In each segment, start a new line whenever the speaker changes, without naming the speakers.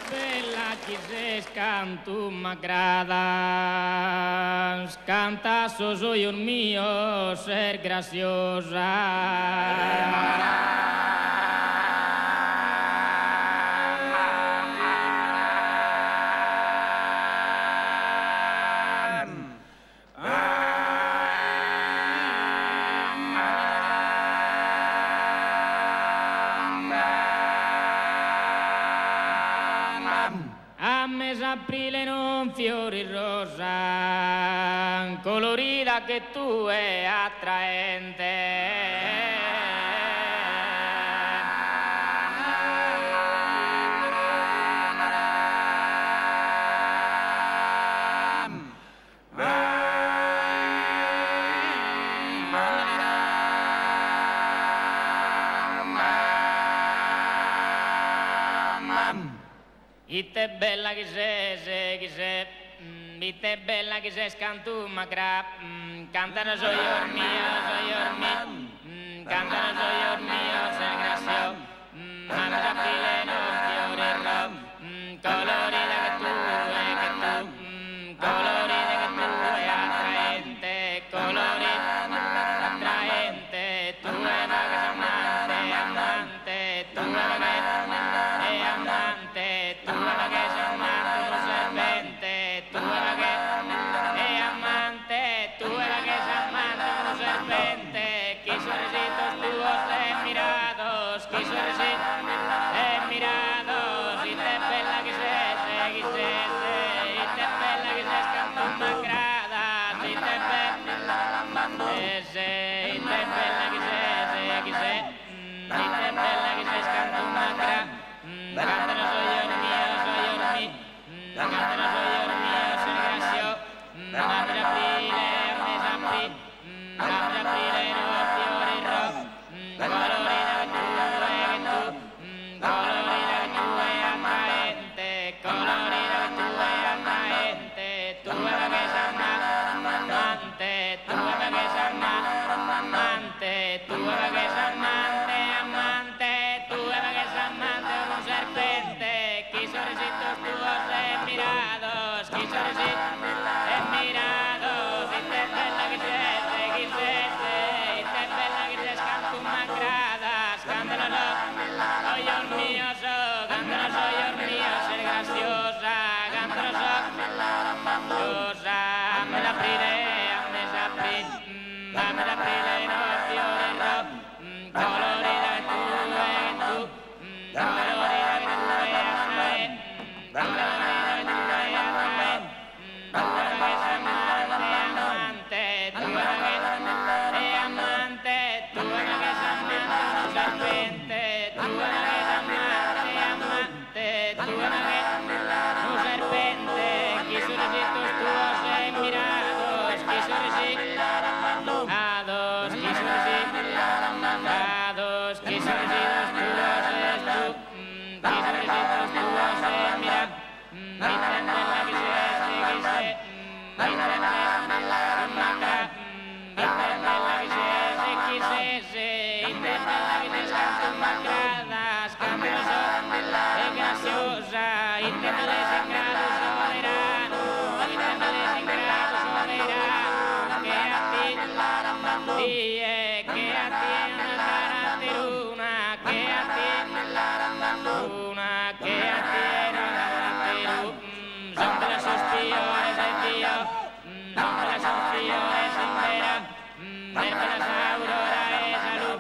bella chi se cantu m'agradas, canta soy mio ser graciosa. A mes aprile non fiori rosa, colorita che tu è attraente. Ite bella che sei, ite bella che sei, scantu magra, cantano soy mio, cantano soy mio, sei gracio, ma aprile non fiorerò, colorita che tu, colorita che tu è attraente, colorita attraente, tu è una che sei amante, tu è una che è amante, tu è una che sei amante, un serpente, tu è una che è amante, tu è una che sei amante, un serpente, chi sorrisitos tuos mirados, chi sorrisitos mirados, y te bella que sei, y te bella que sei, canto m'agradas, y te bella que sei, y te bella que sei, y te bella que sei, canto m'agradas, cantano soy mio, cantano soy mio, soy gracio, apre aprile, apre aprile, no fiorirò, colorita che tu, colorita che tu è attraente, colorita che tu è attraente, tu è una che sei amante, tu è una che sei amante, tu è una che sei amante, amante, tu è una che sei amante, un serpente, chi sorrisitos tuos mirados, chi sorrisitos mirados, y te bella que sei, y te bella que sei, canto m'agradas, cantano soy mio, cantano soy mio, ser graciosa, cantano soy graciosa, a me l'aprile no fiorerò, colorita che tu, colorita che tu è attraente, colorita che tu è attraente, tu è una che sei amante, tu è una che è amante, tu è una che sei amante, un serpente, tu è una che sei amante, tu è una che un serpente, chi sorrisitos tuos mirados, chi sorrisitos ados, chi sorrisitos chi sorrisitos tuos chi sorrisitos tuos mira, y te bella que sei, y te bella que canto m'agradas, cantano soy graciosa, y te metes en grado soberano, y te metes en grado soberano, que a ti que a ti una caratteruna, que a ti una, que a ti una caratteruna, son de las sospiones de Dio, son de las sospiones en vera, ver de las auroras de salud,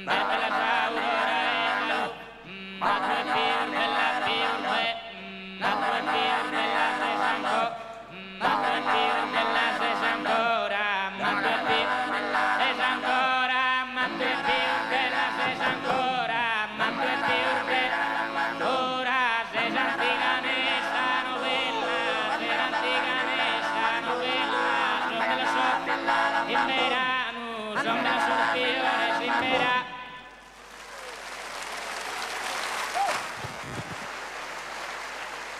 ver de las auroras de salud, matro e piur de la piurbe, matro e piur de la de Sanco, matro e piur de la de Sancora, matro e piur de Sancora, matro e piur de la de Sancora, matro e piur de ora, se antica nesta novella, se antica nesta novella, son de las in verano, son de